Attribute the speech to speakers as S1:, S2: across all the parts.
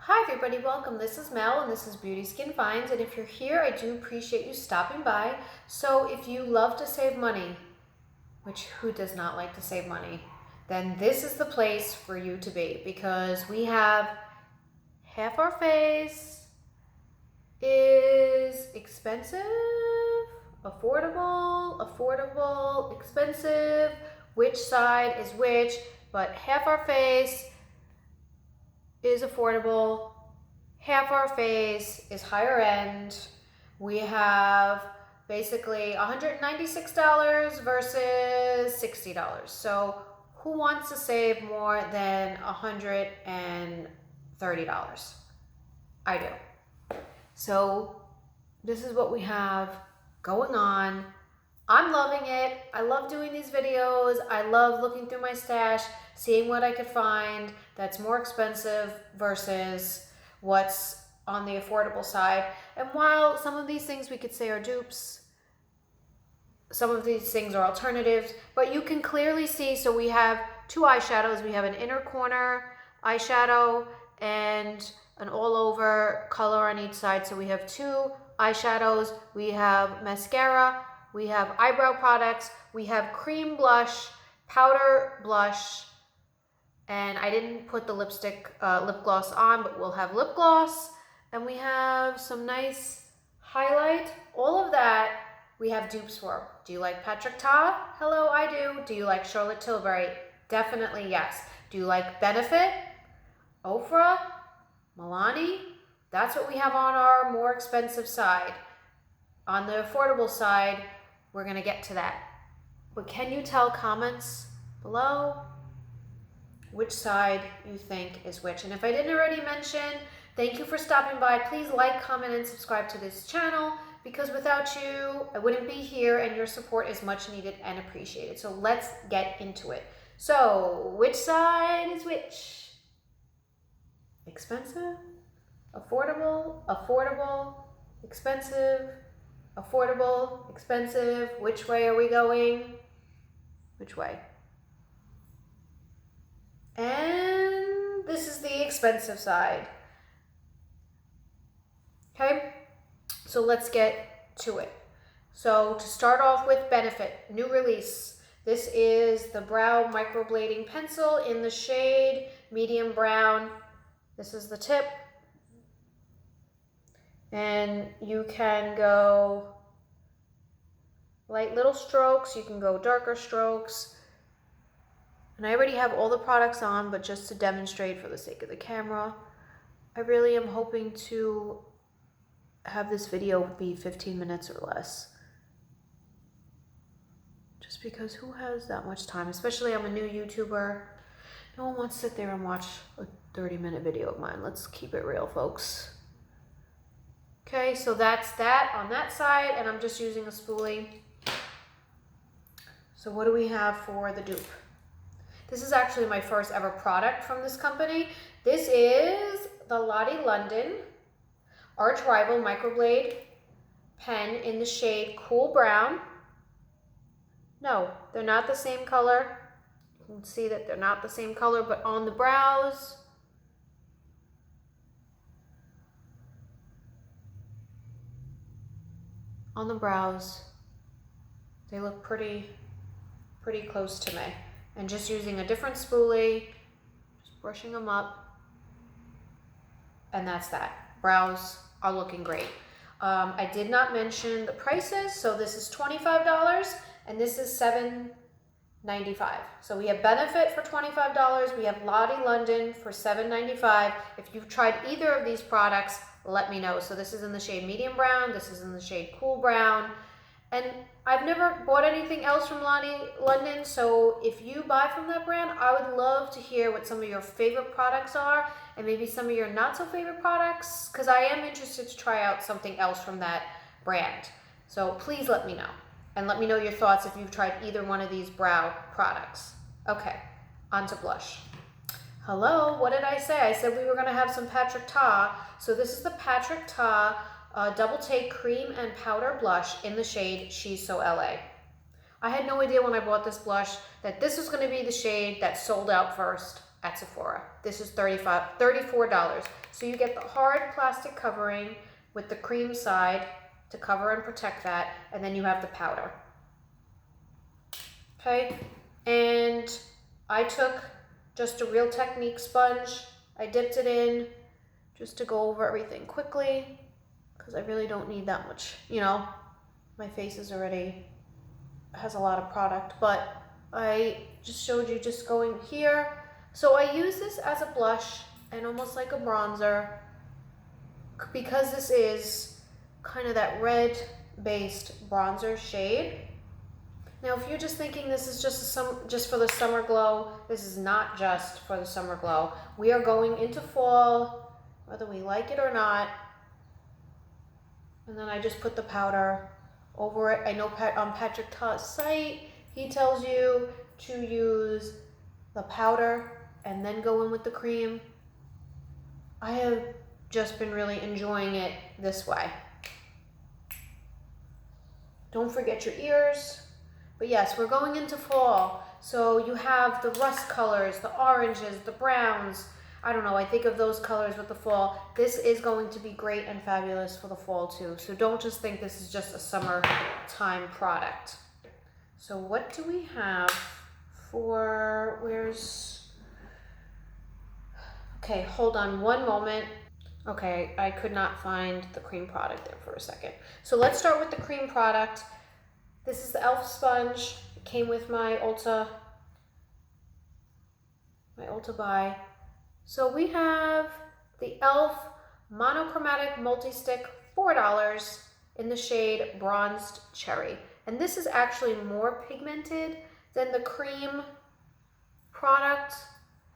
S1: Hi everybody, welcome. This is Mel and this is Beauty Skin Finds, and if you're here, I do appreciate you stopping by. So if you love to save money, which who does not like to save money, then this is the place for you to be, because we have half our face is expensive, affordable, expensive, which side is which, but half our face is affordable, half our face is higher end. We have basically $196 versus $60. So who wants to save more than $130? I do. So this is what we have going on. I'm loving it. I love doing these videos. I love looking through my stash, seeing what I could find that's more expensive versus what's on the affordable side. And while some of these things we could say are dupes, some of these things are alternatives, but you can clearly see, so we have two eyeshadows. We have an inner corner eyeshadow and an all over color on each side. So we have two eyeshadows. We have mascara, we have eyebrow products, we have cream blush, powder blush, and I didn't put the lip gloss on, but we'll have lip gloss, and we have some nice highlight. All of that we have dupes for. Do you like Patrick Ta? Hello, I do. Do you like Charlotte Tilbury? Definitely yes. Do you like Benefit? Ofra? Milani? That's what we have on our more expensive side. On the affordable side, we're going to get to that. But can you tell, comments below, which side you think is which? And if I didn't already mention, thank you for stopping by. Please like, comment, and subscribe to this channel, because without you, I wouldn't be here, and your support is much needed and appreciated. So let's get into it. So which side is which? Expensive? Affordable? Affordable? Expensive? Affordable, expensive, which way are we going? Which way? And this is the expensive side. Okay, so let's get to it. So to start off with, Benefit, new release. This is the Brow Microblading Pencil in the shade medium brown. This is the tip. And you can go light little strokes, you can go darker strokes. And I already have all the products on, but just to demonstrate for the sake of the camera, I really am hoping to have this video be 15 minutes or less. Just because who has that much time? Especially I'm a new YouTuber. No one wants to sit there and watch a 30-minute video of mine. Let's keep it real, folks. Okay, so that's that on that side, and I'm just using a spoolie. So what do we have for the dupe? This is actually my first ever product from this company. This is the Lottie London Arch Rival Microblade pen in the shade Cool Brown. No, they're not the same color. You can see that they're not the same color, but on the brows, they look pretty close to me. And just using a different spoolie, just brushing them up, and that's that. Brows are looking great. I did not mention the prices, so this is $25 and this is $7.95. So we have Benefit for $25, we have Lottie London for $7.95. If you've tried either of these products, let me know. So this is in the shade medium brown, this is in the shade cool brown. And I've never bought anything else from Lottie London, so if you buy from that brand, I would love to hear what some of your favorite products are, and maybe some of your not so favorite products, because I am interested to try out something else from that brand. So please let me know, and let me know your thoughts if you've tried either one of these brow products. Okay, on to blush. Hello, what did I say? I said we were going to have some Patrick Ta. So this is the Patrick Ta Double Take Cream and Powder Blush in the shade She's So LA. I had no idea when I bought this blush that this was going to be the shade that sold out first. at Sephora. This is $34. So you get the hard plastic covering with the cream side to cover and protect that, and then you have the powder. Okay, and I took just a Real Technique sponge. I dipped it in just to go over everything quickly because I really don't need that much, you know, my face is already has a lot of product, but I just showed you just going here. So I use this as a blush and almost like a bronzer because this is kind of that red based bronzer shade. Now, if you're just thinking this is just for the summer glow, this is not just for the summer glow. We are going into fall, whether we like it or not. And then I just put the powder over it. I know on Patrick Ta's site, he tells you to use the powder and then go in with the cream. I have just been really enjoying it this way. Don't forget your ears. But yes, we're going into fall. So you have the rust colors, the oranges, the browns. I don't know, I think of those colors with the fall. This is going to be great and fabulous for the fall too. So don't just think this is just a summertime product. So what do we have for, okay, hold on one moment. Okay, I could not find the cream product there for a second. So let's start with the cream product. This is the e.l.f. sponge. It came with my Ulta buy. So we have the e.l.f. Monochromatic Multi-Stick, $4 in the shade Bronzed Cherry. And this is actually more pigmented than the cream product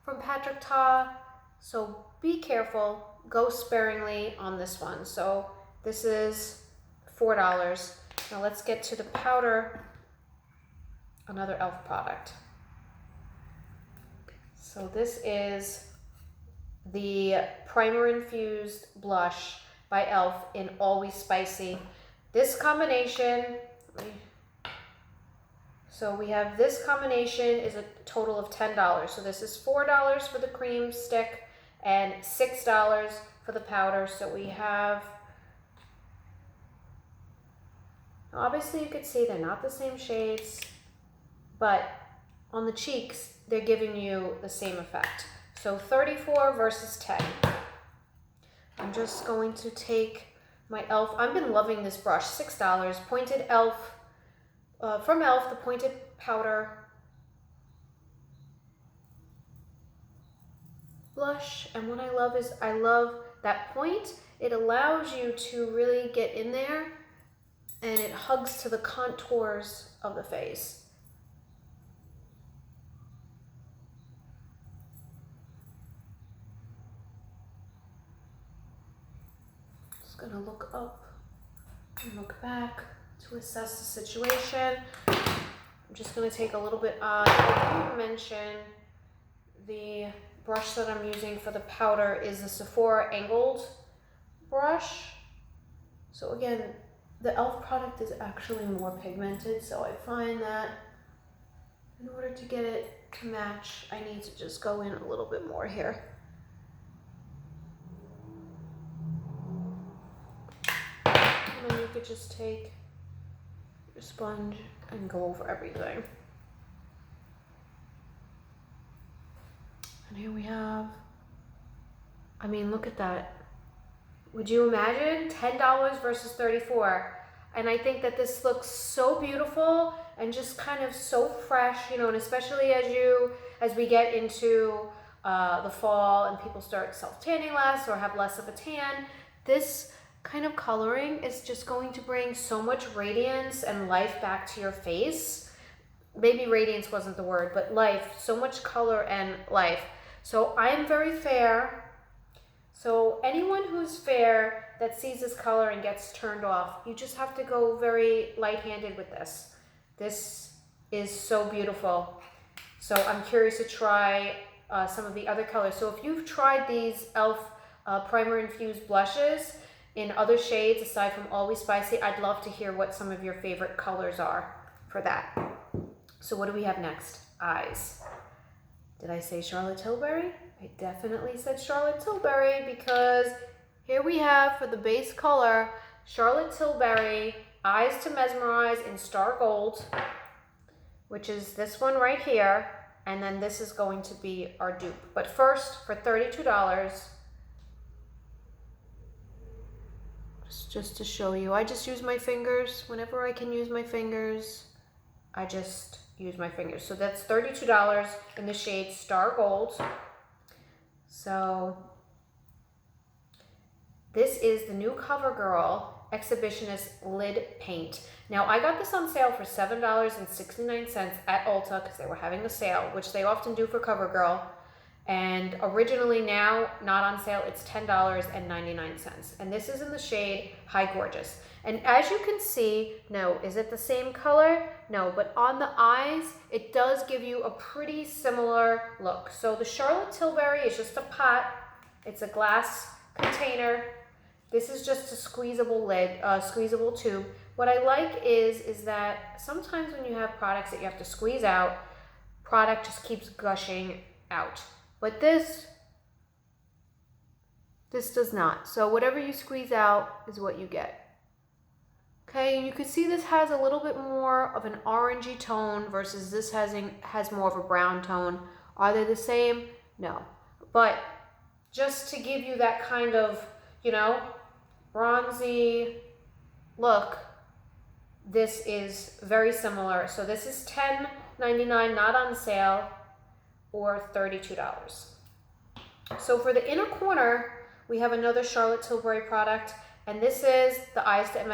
S1: from Patrick Ta. So be careful, go sparingly on this one. So this is $4. Now let's get to the powder, another e.l.f. product. So this is the Primer Infused Blush by e.l.f. in Always Spicy. This combination, so we have this combination is a total of $10. So this is $4 for the cream stick and $6 for the powder. So we have, obviously you could see they're not the same shades, but on the cheeks, they're giving you the same effect. So 34 versus 10. I'm just going to take my e.l.f. I've been loving this brush, $6, pointed e.l.f. From e.l.f., the pointed powder blush. And what I love is I love that point. It allows you to really get in there and it hugs to the contours of the face. Just gonna look up and look back to assess the situation. I'm just gonna take a little bit on. I didn't mention the brush that I'm using for the powder is the Sephora angled brush. So again, the e.l.f. product is actually more pigmented, so I find that in order to get it to match, I need to just go in a little bit more here. And then you could just take your sponge and go over everything. And here we have, I mean, look at that. Would you imagine $10 versus $34? And I think that this looks so beautiful and just kind of so fresh, you know, and especially as we get into the fall and people start self-tanning less or have less of a tan, this kind of coloring is just going to bring so much radiance and life back to your face. Maybe radiance wasn't the word, but life, so much color and life. So I am very fair. So anyone who's fair that sees this color and gets turned off, you just have to go very light-handed with this. This is so beautiful. So I'm curious to try some of the other colors. So if you've tried these e.l.f. Primer Infused blushes in other shades aside from Always Spicy, I'd love to hear what some of your favorite colors are for that. So what do we have next? Eyes. Did I say Charlotte Tilbury? I definitely said Charlotte Tilbury because here we have for the base color, Charlotte Tilbury Eyes to Mesmerize in Star Gold, which is this one right here. And then this is going to be our dupe. But first, for $32, just to show you, I just use my fingers. Whenever I can use my fingers, I just use my fingers. So that's $32 in the shade Star Gold. So this is the new Covergirl Exhibitionist Lid Paint. Now, I got this on sale for $7.69 at Ulta because they were having a sale, which they often do for Covergirl. And originally, now, not on sale, it's $10.99. And this is in the shade High Gorgeous. And as you can see, no, is it the same color? No, but on the eyes, it does give you a pretty similar look. So the Charlotte Tilbury is just a pot. It's a glass container. This is just a squeezable lid, squeezable tube. What I like is that sometimes when you have products that you have to squeeze out, product just keeps gushing out. But this does not. So whatever you squeeze out is what you get. Okay, and you can see this has a little bit more of an orangey tone versus this has more of a brown tone. Are they the same? No. But just to give you that kind of, you know, bronzy look, this is very similar. So this is $10.99, not on sale, or $32. So for the inner corner, we have another Charlotte Tilbury product, and this is the Eyes to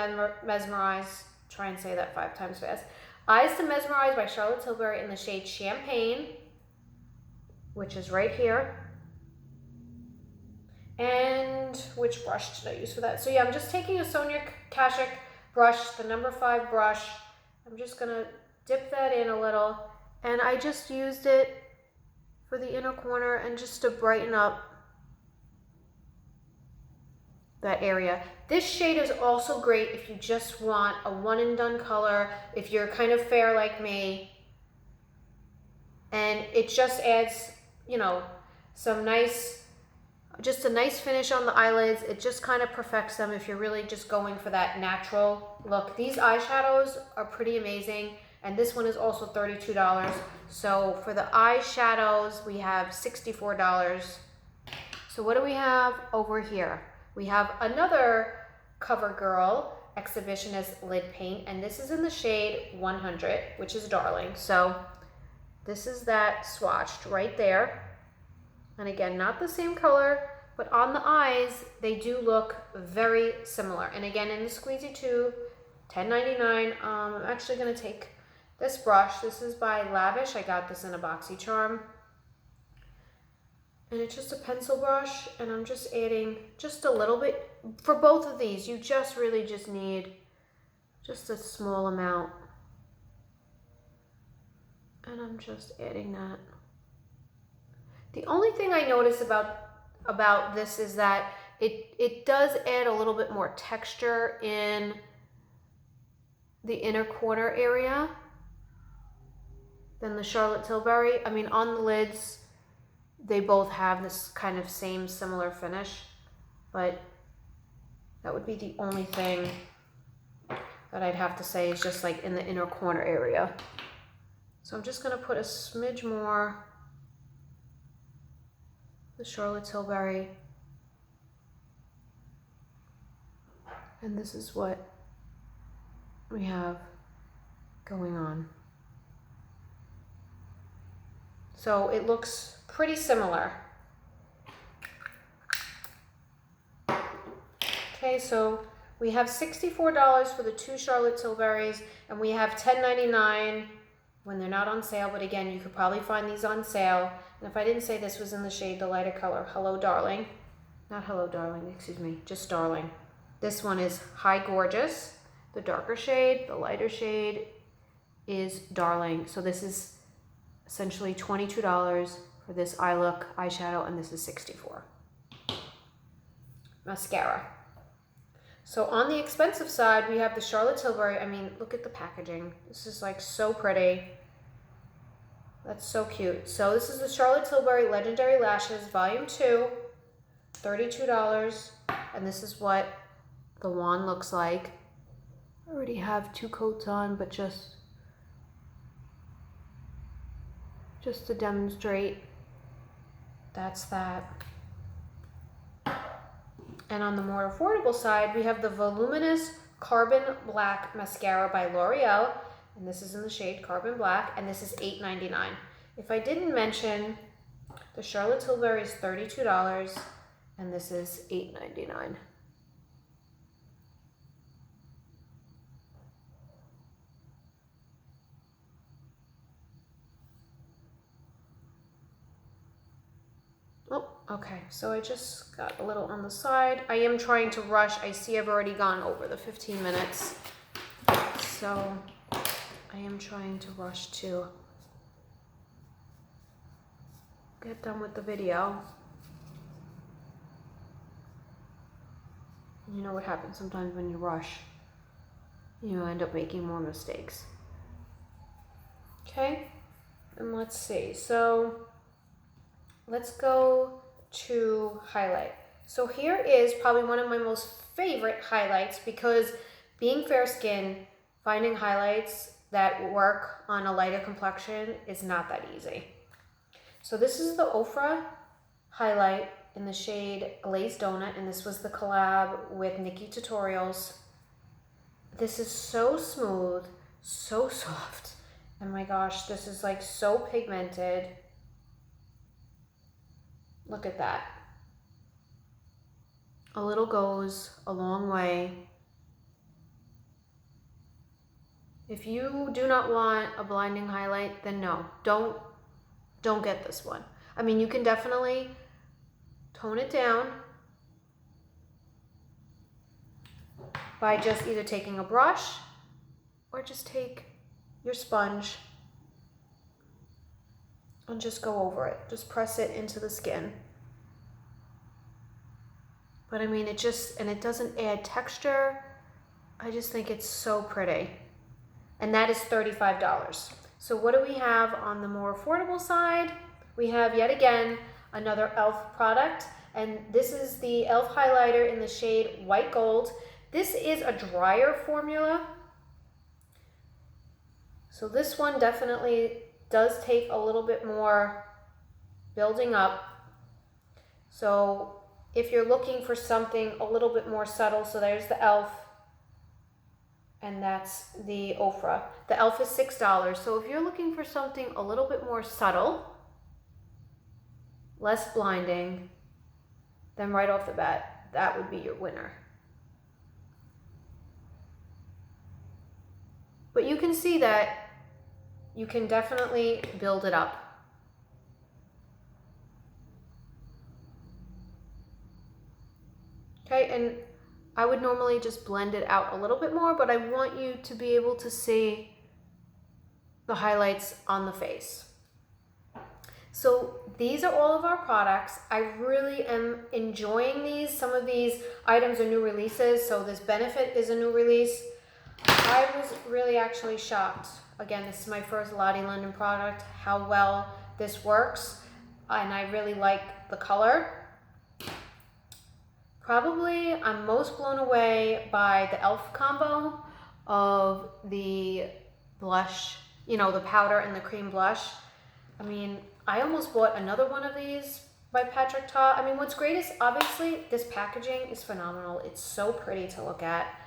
S1: Mesmerize. Try and say that 5 times fast. Eyes to Mesmerize by Charlotte Tilbury in the shade Champagne, which is right here. And which brush did I use for that? So yeah, I'm just taking a Sonia Kashuk brush, the number 5 brush. I'm just gonna dip that in a little, and I just used it for the inner corner and just to brighten up that area. This shade is also great if you just want a one and done color, if you're kind of fair like me, and it just adds, you know, some nice, just a nice finish on the eyelids. It just kind of perfects them if you're really just going for that natural look. These eyeshadows are pretty amazing, and this one is also $32. So for the eyeshadows, we have $64. So what do we have over here? We have another Covergirl Exhibitionist Lid Paint, and this is in the shade 100, which is Darling. So this is that swatched right there. And again, not the same color, but on the eyes, they do look very similar. And again, in the squeezy tube, $10.99. I'm actually gonna take this brush. This is by Lavish. I got this in a BoxyCharm. And it's just a pencil brush, and I'm just adding just a little bit. For both of these, you just really just need just a small amount. And I'm just adding that. The only thing I notice about this is that it does add a little bit more texture in the inner corner area than the Charlotte Tilbury. I mean, on the lids, they both have this kind of same similar finish, but that would be the only thing that I'd have to say is just like in the inner corner area. So I'm just gonna put a smidge more the Charlotte Tilbury, and this is what we have going on. So it looks pretty similar. Okay, so we have $64 for the 2 Charlotte Tilburys, and we have $10.99 when they're not on sale, but again, you could probably find these on sale. And if I didn't say this was in the shade, the lighter color, Hello Darling. Not Hello Darling, excuse me, just Darling. This one is High Gorgeous, the darker shade. The lighter shade is Darling. So this is essentially $22 for this eye look eyeshadow, and this is $64. Mascara. So on the expensive side, we have the Charlotte Tilbury. I mean, look at the packaging. This is like so pretty. That's so cute. So this is the Charlotte Tilbury Legendary Lashes Volume 2, $32. And this is what the wand looks like. I already have 2 coats on, but just to demonstrate, that's that. And on the more affordable side, we have the Voluminous Carbon Black Mascara by L'Oreal. And this is in the shade Carbon Black, and this is $8.99. If I didn't mention, the Charlotte Tilbury is $32, and this is $8.99. Oh, okay, so I just got a little on the side. I am trying to rush. I see I've already gone over the 15 minutes. So I am trying to rush to get done with the video. You know what happens sometimes when you rush. You end up making more mistakes. Okay, and let's see. So let's go to highlight. So here is probably one of my most favorite highlights, because being fair skinned, finding highlights that work on a lighter complexion is not that easy. So this is the Ofra highlight in the shade Glazed Donut, and this was the collab with Nikki Tutorials. This is so smooth, so soft, and my gosh, this is like so pigmented. Look at that. A little goes a long way. If you do not want a blinding highlight, then no, don't get this one. I mean, you can definitely tone it down by just either taking a brush or just take your sponge and just go over it. Just press it into the skin. But I mean, it doesn't add texture. I just think it's so pretty. And that is $35. So what do we have on the more affordable side? We have, yet again, another e.l.f. product. And this is the e.l.f. highlighter in the shade White Gold. This is a drier formula. So this one definitely does take a little bit more building up. So if you're looking for something a little bit more subtle, so there's the e.l.f. and that's the Ofra. The e.l.f. is $6. So if you're looking for something a little bit more subtle, less blinding, then right off the bat, that would be your winner. But you can see that you can definitely build it up. Okay, and I would normally just blend it out a little bit more, but I want you to be able to see the highlights on the face. So these are all of our products. I really am enjoying these. Some of these items are new releases, so this Benefit is a new release. I was really actually shocked. Again, this is my first Lottie London product, how well this works, and I really like the color. Probably I'm most blown away by the e.l.f. combo of the blush, you know, the powder and the cream blush. I mean, I almost bought another one of these by Patrick Ta. I mean, what's great is obviously this packaging is phenomenal. It's so pretty to look at.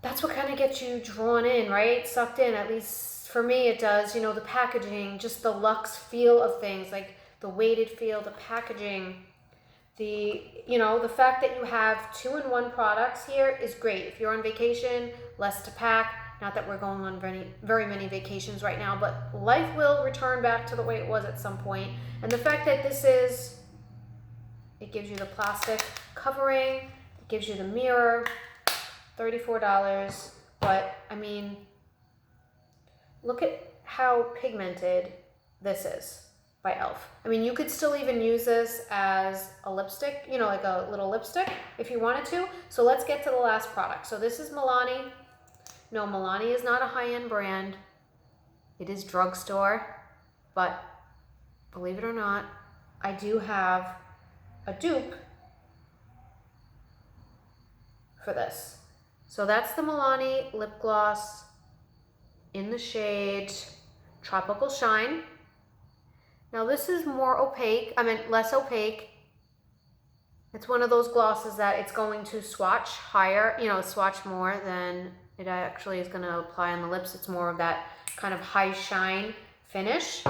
S1: That's what kind of gets you drawn in, right? Sucked in, at least for me it does. You know, the packaging, just the luxe feel of things, like the weighted feel, the packaging, you know, the fact that you have 2-in-1 products here is great. If you're on vacation, less to pack. Not that we're going on very many vacations right now, but life will return back to the way it was at some point. And the fact that it gives you the plastic covering, it gives you the mirror, $34. But I mean, look at how pigmented this is by e.l.f. I mean, you could still even use this as a lipstick, you know, like a little lipstick if you wanted to. So let's get to the last product. So this is Milani. No, Milani is not a high-end brand. It is drugstore. but believe it or not, I do have a dupe for this. So that's the Milani lip gloss in the shade Tropical Shine. Now this is more opaque, less opaque. It's one of those glosses that it's going to swatch higher, swatch more than it actually is going to apply on the lips. It's more of that kind of high shine finish.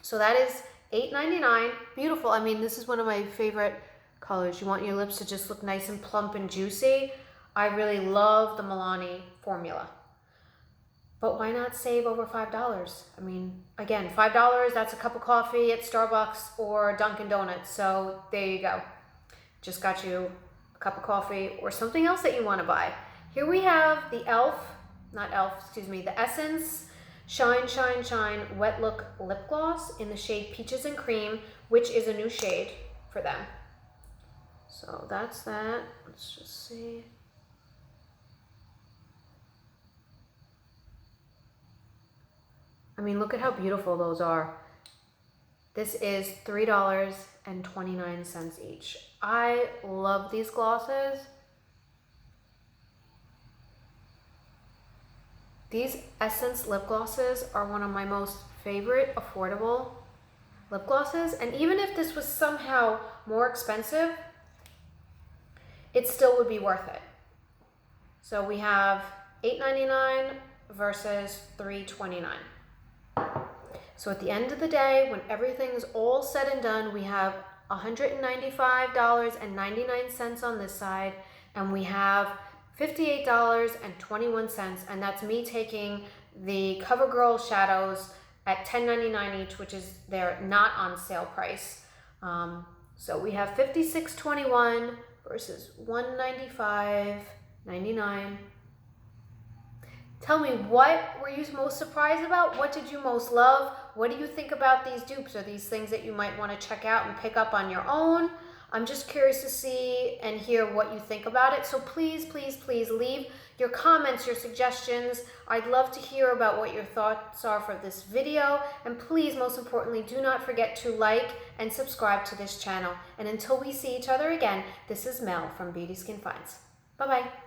S1: So that is $8.99. Beautiful. I mean, this is one of my favorite colors. You want your lips to just look nice and plump and juicy. I really love the Milani formula. But why not save over $5? I mean, again, $5, that's a cup of coffee at Starbucks or Dunkin' Donuts. So there you go. Just got you a cup of coffee or something else that you want to buy. Here we have the the Essence Shine Shine Shine Wet Look Lip Gloss in the shade Peaches and Cream, which is a new shade for them. So that's that. Let's just see. I mean, look at how beautiful those are. This is $3.29 each. I love these glosses. These Essence lip glosses are one of my most favorite affordable lip glosses. And even if this was somehow more expensive, it still would be worth it. So we have $8.99 versus $3.29. So at the end of the day, when everything's all said and done, we have $195.99 on this side, and we have $58.21, and that's me taking the Covergirl shadows at $10.99 each, which is their not on sale price. So we have $56.21 versus $195.99. Tell me, what were you most surprised about? What did you most love? What do you think about these dupes? Are these things that you might want to check out and pick up on your own? I'm just curious to see and hear what you think about it. So please, please, please leave your comments, your suggestions. I'd love to hear about what your thoughts are for this video. And please, most importantly, do not forget to like and subscribe to this channel. And until we see each other again, this is Mel from Beauty Skin Finds. Bye-bye.